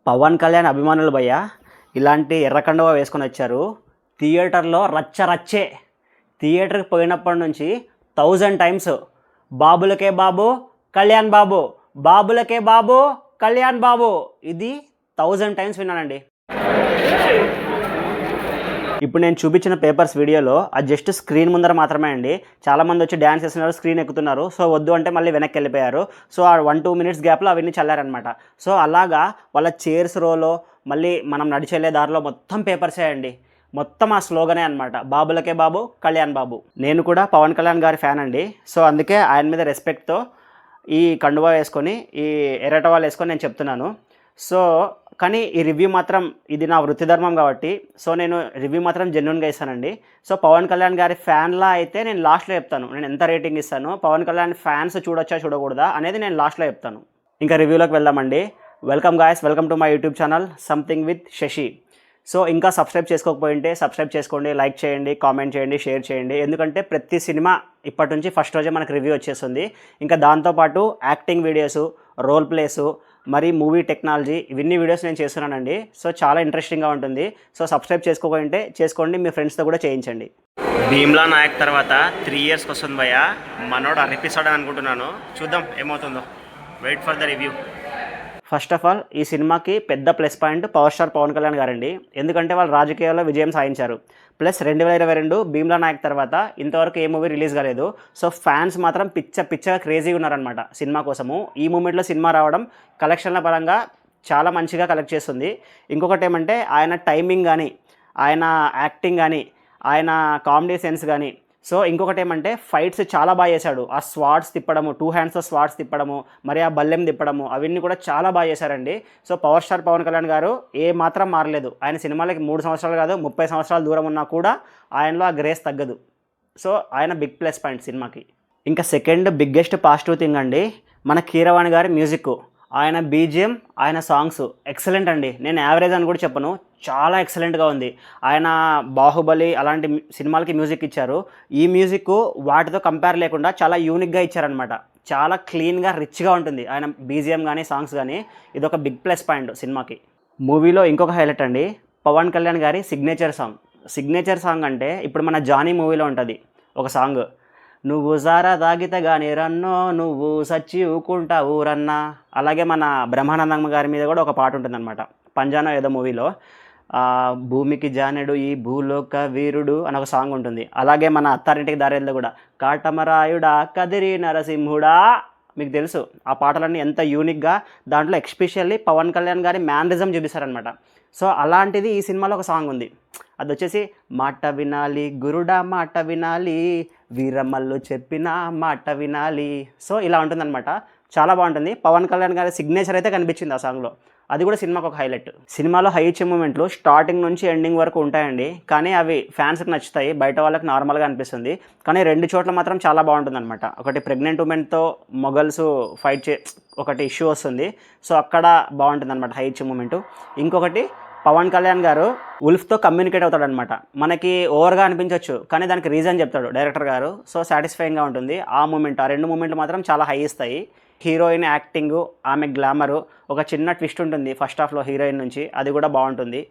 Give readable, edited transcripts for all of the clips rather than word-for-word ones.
పవన్ కళ్యాణ్ అభిమానులు భయ్య ఇలాంటి ఎర్ర కండువా వేసుకొని వచ్చారు. థియేటర్లో రచ్చరచ్చే. థియేటర్కి పోయినప్పటి నుంచి 1000 టైమ్స్ బాబులకే బాబు కళ్యాణ్ బాబు, బాబులకే బాబు కళ్యాణ్ బాబు, ఇది 1000 టైమ్స్ విన్నానండి. ఇప్పుడు నేను చూపించిన పేపర్స్ వీడియోలో అది జస్ట్ స్క్రీన్ ముందర మాత్రమే అండి. చాలామంది వచ్చి డ్యాన్స్ చేస్తున్నారు, స్క్రీన్ ఎక్కుతున్నారు. సో వద్దు అంటే మళ్ళీ వెనక్కి వెళ్ళిపోయారు. సో ఆ 1-2 మినిట్స్ గ్యాప్లో అవన్నీ చల్లారనమాట. సో అలాగా వాళ్ళ చైర్స్ రోలో మళ్ళీ మనం నడిచెళ్ళే దారిలో మొత్తం పేపర్సే అండి. మొత్తం ఆ స్లోగనే అనమాట, బాబులకే బాబు కళ్యాణ్ బాబు. నేను కూడా పవన్ కళ్యాణ్ గారి ఫ్యాన్ అండి. సో అందుకే ఆయన మీద రెస్పెక్ట్తో ఈ కండువా వేసుకొని, ఈ ఎర్రటవాలు వేసుకొని నేను చెప్తున్నాను. సో కానీ ఈ రివ్యూ మాత్రం ఇది నా వృత్తి ధర్మం కాబట్టి సో నేను రివ్యూ మాత్రం జెన్యూన్గా ఇస్తానండి. సో పవన్ కళ్యాణ్ గారి ఫ్యాన్లా అయితే నేను లాస్ట్లో చెప్తాను నేను ఎంత రేటింగ్ ఇస్తాను, పవన్ కళ్యాణ్ ఫ్యాన్స్ చూడొచ్చా చూడకూడదా అనేది నేను లాస్ట్లో చెప్తాను. ఇంకా రివ్యూలోకి వెళ్దామండి. Welcome guys, welcome to my YouTube channel something with Shashi. So ఇంకా సబ్స్క్రైబ్ చేసుకోకపోయింటే సబ్స్క్రైబ్ చేసుకోండి, లైక్ చేయండి, కామెంట్ చేయండి, షేర్ చేయండి. ఎందుకంటే ప్రతి సినిమా ఇప్పటి నుంచి ఫస్ట్ రోజే మనకు రివ్యూ వచ్చేస్తుంది. ఇంకా దాంతోపాటు యాక్టింగ్ వీడియోసు, రోల్ ప్లేసు, మరి మూవీ టెక్నాలజీ, ఇవన్నీ వీడియోస్ నేను చేస్తున్నానండి. సో చాలా ఇంట్రెస్టింగ్గా ఉంటుంది. సో సబ్స్క్రైబ్ చేసుకోకపోయింటే చేసుకోండి, మీ ఫ్రెండ్స్తో కూడా చేయించండి. భీమ్లా నాయక్ తర్వాత 3 ఇయర్స్కి వస్తుంది భయ్య. మనోడు ఎపిసోడ్ అని అనుకుంటున్నాను. చూద్దాం ఏమవుతుందో. Wait for the review. First of all ఈ సినిమాకి పెద్ద plus point power star Pawan Kalyan గారండి. ఎందుకంటే వాళ్ళు రాజకీయాల్లో విజయం సాధించారు. ప్లస్ 2022 భీమ్లా నాయక్ తర్వాత ఇంతవరకు ఏ మూవీ రిలీజ్ కాలేదు. సో ఫ్యాన్స్ మాత్రం పిచ్చగా క్రేజీగా ఉన్నారనమాట సినిమా కోసము. ఈ మూమెంట్లో సినిమా రావడం కలెక్షన్ల పరంగా చాలా మంచిగా కలెక్ట్ చేస్తుంది. ఇంకొకటి ఏమంటే ఆయన టైమింగ్ కానీ, ఆయన యాక్టింగ్ కానీ, ఆయన కామెడీ సెన్స్ కానీ. సో ఇంకొకటి ఏమంటే ఫైట్స్ చాలా బాగా చేశాడు. ఆ స్వాట్స్ తిప్పడము, 2 హ్యాండ్స్తో స్వాట్స్ తిప్పడము, మరి ఆ బల్లెం తిప్పడము, అవన్నీ కూడా చాలా బాగా చేశారండి. So power star Pawan Kalyan గారు ఏ మాత్రం మారలేదు. ఆయన సినిమాలకి 3 సంవత్సరాలు కాదు 30 సంవత్సరాల దూరం ఉన్నా కూడా ఆయనలో ఆ గ్రేస్ తగ్గదు. సో ఆయన బిగ్ ప్లస్ పాయింట్ సినిమాకి. ఇంకా సెకండ్ బిగ్గెస్ట్ పాజిటివ్ థింగ్ అండి, మన కీరవాణి గారి మ్యూజిక్, ఆయన బీజిఎం, ఆయన సాంగ్స్ ఎక్సలెంట్ అండి. నేను యావరేజ్ అని కూడా చెప్పను, చాలా ఎక్సలెంట్గా ఉంది. ఆయన బాహుబలి అలాంటి సినిమాలకి మ్యూజిక్ ఇచ్చారు. ఈ మ్యూజిక్ వాటితో కంపేర్ లేకుండా చాలా యూనిక్గా ఇచ్చారనమాట. చాలా క్లీన్గా రిచ్గా ఉంటుంది ఆయన బీజిఎం కానీ సాంగ్స్ కానీ. ఇది ఒక బిగ్ ప్లస్ పాయింట్ సినిమాకి. మూవీలో ఇంకొక హైలైట్ అండి, పవన్ కళ్యాణ్ గారి సిగ్నేచర్ సాంగ్. సిగ్నేచర్ సాంగ్ అంటే ఇప్పుడు మన జానీ మూవీలో ఉంటుంది ఒక సాంగ్, నువ్వు జారా తాగితే కానీ రన్నో నువ్వు సచ్చి ఊకుంటావు రన్నా. అలాగే మన బ్రహ్మానందమ్మ గారి మీద కూడా ఒక పాట ఉంటుందన్నమాట, పంజానో ఏదో మూవీలో, భూమికి జానెడు ఈ భూలోక వీరుడు అని ఒక సాంగ్ ఉంటుంది. అలాగే మన అత్తారింటికి దారేల్లో కూడా కాటమరాయుడా కదిరి నరసింహుడా. మీకు తెలుసు ఆ పాటలన్నీ ఎంత యూనిక్గా, దాంట్లో ఎస్పెషల్లీ పవన్ కళ్యాణ్ గారి మ్యానరిజం చూపిస్తారనమాట. సో అలాంటిది ఈ సినిమాలో ఒక సాంగ్ ఉంది, అది వచ్చేసి మాట వినాలి గురుడా మాట వినాలి, వీరమ్మల్లో చెప్పిన మాట వినాలి. సో ఇలా ఉంటుందన్నమాట, చాలా బాగుంటుంది. పవన్ కళ్యాణ్ గారి సిగ్నేచర్ అయితే కనిపించింది ఆ సాంగ్లో. అది కూడా సినిమాకు ఒక హైలైట్. సినిమాలో హై ఇచ్చే మూమెంట్లు స్టార్టింగ్ నుంచి ఎండింగ్ వరకు ఉంటాయండి, కానీ అవి ఫ్యాన్స్కి నచ్చుతాయి, బయట వాళ్ళకి నార్మల్గా అనిపిస్తుంది. కానీ 2 చోట్ల మాత్రం చాలా బాగుంటుంది అనమాట. ఒకటి ప్రెగ్నెంట్ ఉమెన్తో మొగల్స్ ఫైట్ ఒకటి ఇష్యూ వస్తుంది. సో అక్కడ బాగుంటుంది అనమాట హై ఇచ్చే మూమెంటు. ఇంకొకటి పవన్ కళ్యాణ్ గారు ఉల్ఫ్తో కమ్యూనికేట్ అవుతాడనమాట. మనకి ఓవర్గా అనిపించవచ్చు, కానీ దానికి రీజన్ చెప్తాడు డైరెక్టర్ గారు. సో సాటిస్ఫైయింగ్గా ఉంటుంది ఆ మూమెంట్. ఆ 2 మూమెంట్లు మాత్రం చాలా హై ఇస్తాయి. హీరోయిన్ యాక్టింగు, ఆమె గ్లామరు, ఒక చిన్న ట్విస్ట్ ఉంటుంది ఫస్ట్ హాఫ్లో హీరోయిన్ నుంచి, అది కూడా బాగుంటుంది.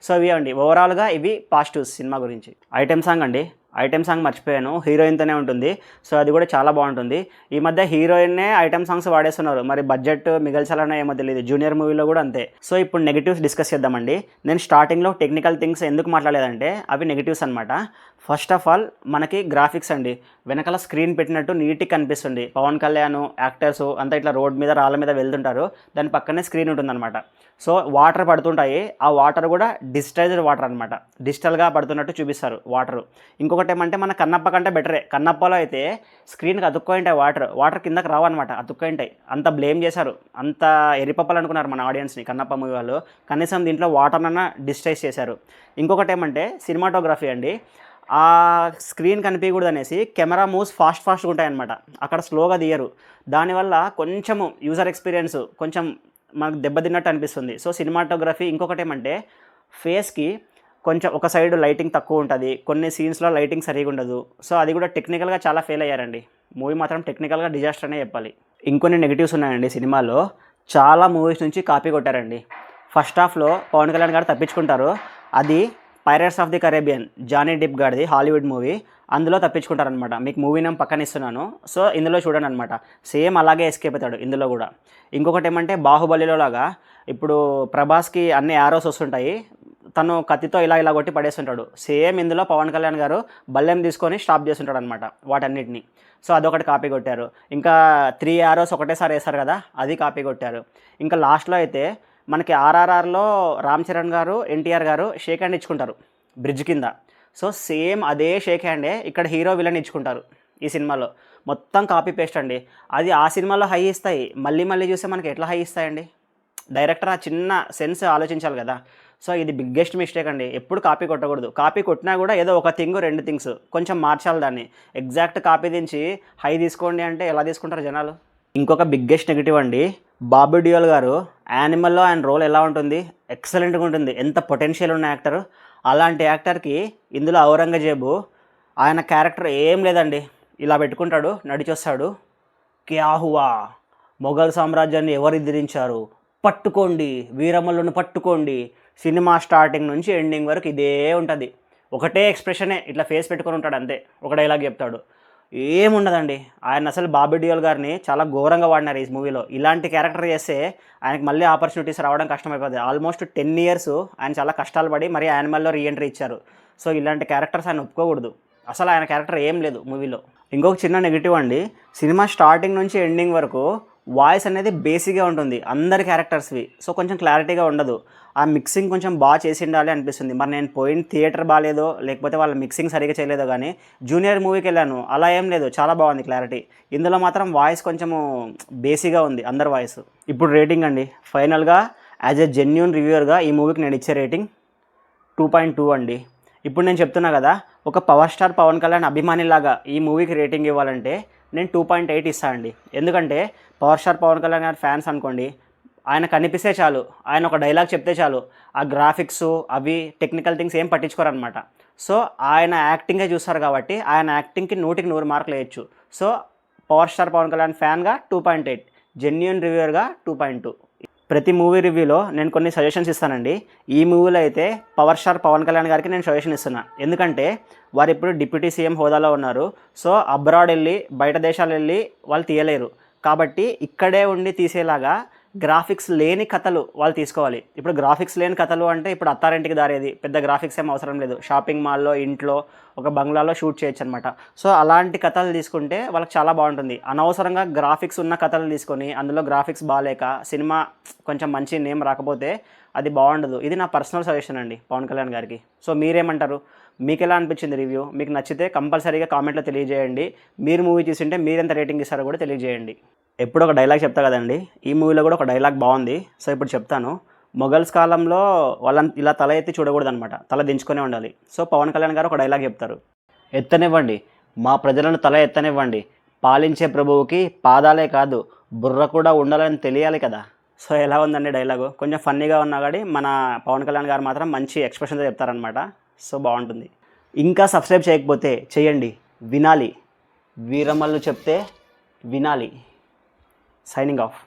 సో ఇవి అండి ఓవరాల్గా ఇవి పాజిటివ్స్ సినిమా గురించి. ఐటెం సాంగ్ అండి, ఐటెం సాంగ్ మర్చిపోయాను, హీరోయిన్తోనే ఉంటుంది. సో అది కూడా చాలా బాగుంటుంది. ఈ మధ్య హీరోయిన్నే ఐటెం సాంగ్స్ వాడేస్తున్నారు, మరి బడ్జెట్ మిగల్చాలనో ఏమో తెలియదు. జూనియర్ మూవీలో కూడా అంతే. సో ఇప్పుడు నెగిటివ్స్ డిస్కస్ చేద్దామండి. నేను స్టార్టింగ్లో టెక్నికల్ థింగ్స్ ఎందుకు మాట్లాడలేదంటే అవి నెగిటివ్స్ అనమాట. ఫస్ట్ ఆఫ్ ఆల్ మనకి గ్రాఫిక్స్ అండి, వెనకాల స్క్రీన్ పెట్టినట్టు నీట్గా కనిపిస్తుంది. పవన్ కళ్యాణ్ యాక్టర్స్ అంతా ఇట్లా రోడ్ మీద రాళ్ళ మీద వెళ్తుంటారు, దాని పక్కనే స్క్రీన్ ఉంటుందన్నమాట. సో వాటర్ పడుతుంటాయి, ఆ వాటర్ కూడా డిజిటైజ్డ్ వాటర్ అనమాట, డిజిటల్గా పడుతున్నట్టు చూపిస్తారు వాటర్. ఇంకొకటి ఏమంటే మన కన్నప్ప కంటే బెటరే. కన్నప్పలో అయితే స్క్రీన్కి అతుక్కొని ఉంటాయి, వాటర్ కిందకి రావన్నమాట, అతుక్కొని ఉంటాయి. అంత బ్లేమ్ చేశారు, అంత ఎరిపప్పలు అనుకున్నారు మన ఆడియన్స్ని కన్నప్ప మూవీ వాళ్ళు. కనీసం దీంట్లో వాటర్నన్నా డిజిటైజ్ చేశారు. ఇంకొకటి ఏమంటే సినిమాటోగ్రఫీ అండి, ఆ స్క్రీన్ కనిపించకూడదు అనేసి కెమెరా మూవ్స్ ఫాస్ట్గా ఉంటాయన్నమాట, అక్కడ స్లోగా తీయరు. దానివల్ల కొంచెము యూజర్ ఎక్స్పీరియన్స్ కొంచెం మనకు దెబ్బతిన్నట్టు అనిపిస్తుంది. So cinematography. ఇంకొకటి ఏమంటే ఫేస్కి కొంచెం ఒక సైడ్ లైటింగ్ తక్కువ ఉంటుంది, కొన్ని సీన్స్లో లైటింగ్ సరిగా ఉండదు. సో అది కూడా టెక్నికల్గా చాలా ఫెయిల్ అయ్యారండి. మూవీ మాత్రం టెక్నికల్గా డిజాస్టర్ అనే చెప్పాలి. ఇంకొన్ని నెగిటివ్స్ ఉన్నాయండి సినిమాలో, చాలా మూవీస్ నుంచి కాపీ కొట్టారండి. ఫస్ట్ హాఫ్లో పవన్ కళ్యాణ్ గారు తప్పించుకుంటారు. అది pirates of the Caribbean Johnny Depp గారిది హాలీవుడ్ మూవీ. అందులో తప్పించుకుంటారనమాట. మీకు మూవీ నేమ్ పక్కన ఇస్తున్నాను. సో ఇందులో చూడండి అనమాట. సేమ్ అలాగే ఎస్కేప్ అవుతాడు ఇందులో కూడా. ఇంకొకటి ఏమంటే బాహుబలిలో లాగా ఇప్పుడు ప్రభాస్కి అన్ని యారోస్ వస్తుంటాయి, తను కత్తితో ఇలా ఇలా కొట్టి పడేస్తుంటాడు. సేమ్ ఇందులో పవన్ కళ్యాణ్ గారు బల్లెం తీసుకొని స్టాప్ చేస్తుంటాడు అనమాట వాటన్నిటిని. సో అదొకటి కాపీ కొట్టారు. ఇంకా 3 యారోస్ ఒకటేసారి వేస్తారు కదా, అది కాపీ కొట్టారు. ఇంకా లాస్ట్లో అయితే మనకి ఆర్ఆర్ఆర్లో రామ్ చరణ్ గారు ఎన్టీఆర్ గారు షేక్ హ్యాండ్ ఇచ్చుకుంటారు బ్రిడ్జ్ కింద. సో సేమ్ అదే షేక్ హ్యాండే ఇక్కడ హీరో విలన్ ఇచ్చుకుంటారు ఈ సినిమాలో. మొత్తం కాపీ పేస్ట్ అండి. అది ఆ సినిమాలో హై ఇస్తాయి, మళ్ళీ మళ్ళీ చూస్తే మనకి ఎట్లా హై ఇస్తాయండి? డైరెక్టర్ ఆ చిన్న సెన్స్ ఆలోచించాలి కదా. సో ఇది బిగ్గెస్ట్ మిస్టేక్ అండి. ఎప్పుడు కాపీ కొట్టకూడదు. కాపీ కొట్టినా కూడా ఏదో ఒక థింగ్ 2 థింగ్స్ కొంచెం మార్చాలి దాన్ని. ఎగ్జాక్ట్ కాపీ దించి హై తీసుకోండి అంటే ఎలా తీసుకుంటారు జనాలు? ఇంకొక బిగ్గెస్ట్ నెగిటివ్ అండి, బాబీ డియోల్ గారు యానిమల్లో ఆయన రోల్ ఎలా ఉంటుంది? ఎక్సలెంట్గా ఉంటుంది. ఎంత పొటెన్షియల్ ఉన్న యాక్టర్. అలాంటి యాక్టర్కి ఇందులో ఔరంగజేబు ఆయన క్యారెక్టర్ ఏం లేదండి. ఇలా పెట్టుకుంటాడు, నడిచొస్తాడు, క్యా హువా, మొఘల్ సామ్రాజ్యాన్ని ఎవరు ఎదిరించారు, పట్టుకోండి, వీరమల్లుని పట్టుకోండి. సినిమా స్టార్టింగ్ నుంచి ఎండింగ్ వరకు ఇదే ఉంటుంది. ఒకటే ఎక్స్ప్రెషనే, ఇట్లా ఫేస్ పెట్టుకొని ఉంటాడు అంతే. ఒక డైలాగ్ చెప్తాడు, ఏముండదండి. ఆయన అసలు బాబీ డియోల్ గారిని చాలా ఘోరంగా వాడినారు ఈ మూవీలో. ఇలాంటి క్యారెక్టర్ చేస్తే ఆయనకి మళ్ళీ ఆపర్చునిటీస్ రావడం కష్టమైపోతుంది. ఆల్మోస్ట్ 10 years ఆయన చాలా కష్టాలు పడి మరీ యానిమల్లో రీఎంట్రీ ఇచ్చారు. సో ఇలాంటి క్యారెక్టర్స్ ఆయన ఒప్పుకోకూడదు. అసలు ఆయన క్యారెక్టర్ ఏం లేదు మూవీలో. ఇంకొక చిన్న నెగిటివ్ అండి, సినిమా స్టార్టింగ్ నుంచి ఎండింగ్ వరకు వాయిస్ అనేది బేసిక్గా ఉంటుంది అందరి క్యారెక్టర్స్వి. సో కొంచెం క్లారిటీగా ఉండదు. ఆ మిక్సింగ్ కొంచెం బాగా చేసి ఉండాలి అనిపిస్తుంది. మరి నేను పోయిన థియేటర్ బాగాలేదో లేకపోతే వాళ్ళ మిక్సింగ్ సరిగ్గా చేయలేదో కానీ జూనియర్ మూవీకి వెళ్ళాను, అలా ఏం లేదు, చాలా బాగుంది క్లారిటీ. ఇందులో మాత్రం వాయిస్ కొంచెము బేసిక్గా ఉంది అందరి వాయిస్. ఇప్పుడు రేటింగ్ అండి, ఫైనల్గా యాజ్ ఎ జెన్యూన్ రివ్యూవర్గా ఈ మూవీకి నేను ఇచ్చే రేటింగ్ 2.2 అండి. ఇప్పుడు నేను చెప్తున్నా కదా, ఒక పవర్ స్టార్ పవన్ కళ్యాణ్ అభిమానిలాగా ఈ మూవీకి రేటింగ్ ఇవ్వాలంటే నేను 2.8 ఇస్తాను అండి. ఎందుకంటే పవర్ స్టార్ పవన్ కళ్యాణ్ గారి ఫ్యాన్స్ అనుకోండి, ఆయన కనిపిస్తే చాలు, ఆయన ఒక డైలాగ్ చెప్తే చాలు, ఆ గ్రాఫిక్స్ అవి టెక్నికల్ థింగ్స్ ఏం పట్టించుకోరనమాట. సో ఆయన యాక్టింగే చూస్తారు కాబట్టి ఆయన యాక్టింగ్కి 100కి 100 మార్కులు వేయచ్చు. So power star Pawan Kalyan ఫ్యాన్గా 2.8, జెన్యూన్ రివ్యూవర్గా 2.2. ప్రతి మూవీ రివ్యూలో నేను కొన్ని సజెషన్స్ ఇస్తానండి. ఈ మూవీలో అయితే పవర్ స్టార్ పవన్ కళ్యాణ్ గారికి నేను సజెషన్ ఇస్తున్నా. ఎందుకంటే వారు ఇప్పుడు డిప్యూటీ సీఎం హోదాలో ఉన్నారు. సో అబ్రాడ్ వెళ్ళి బయట దేశాలు వెళ్ళి వాళ్ళు తీయలేరు కాబట్టి ఇక్కడే ఉండి తీసేలాగా గ్రాఫిక్స్ లేని కథలు వాళ్ళు తీసుకోవాలి. ఇప్పుడు గ్రాఫిక్స్ లేని కథలు అంటే ఇప్పుడు అత్తారింటికి దారేది, పెద్ద గ్రాఫిక్స్ ఏం అవసరం లేదు. షాపింగ్ మాల్లో, ఇంట్లో, ఒక బంగ్లాలో షూట్ చేయొచ్చు అనమాట. సో అలాంటి కథలు తీసుకుంటే వాళ్ళకి చాలా బాగుంటుంది. అనవసరంగా గ్రాఫిక్స్ ఉన్న కథలు తీసుకొని అందులో గ్రాఫిక్స్ బాగాలేక సినిమా కొంచెం మంచి నేమ్ రాకపోతే అది బాగుండదు. ఇది నా పర్సనల్ సజెషన్ అండి పవన్ కళ్యాణ్ గారికి. సో మీరేమంటారు? మీకు ఎలా అనిపించింది రివ్యూ? మీకు నచ్చితే కంపల్సరీగా కామెంట్లో తెలియజేయండి. మీరు మూవీ చూసింటే మీరెంత రేటింగ్ ఇస్తారో కూడా తెలియజేయండి. ఎప్పుడు ఒక డైలాగ్ చెప్తా కదండి, ఈ మూవీలో కూడా ఒక డైలాగ్ బాగుంది. సో ఇప్పుడు చెప్తాను. మొఘల్స్ కాలంలో వాళ్ళని ఇలా తల ఎత్తి చూడకూడదు అనమాట, తల దించుకునే ఉండాలి. సో పవన్ కళ్యాణ్ గారు ఒక డైలాగ్ చెప్తారు, ఎత్తనివ్వండి మా ప్రజలను తల ఎత్తనివ్వండి, పాలించే ప్రభువుకి పాదాలే కాదు బుర్ర కూడా ఉండాలని తెలియాలి కదా. సో ఎలా ఉందండి డైలాగు? కొంచెం ఫన్నీగా ఉన్నా కానీ మన పవన్ కళ్యాణ్ గారు మాత్రం మంచి ఎక్స్ప్రెషన్తో చెప్తారనమాట. సో బాగుంటుంది. ఇంకా సబ్స్క్రైబ్ చేయకపోతే చేయండి. వినాలి, వీరమల్లు చెప్తే వినాలి. Signing off.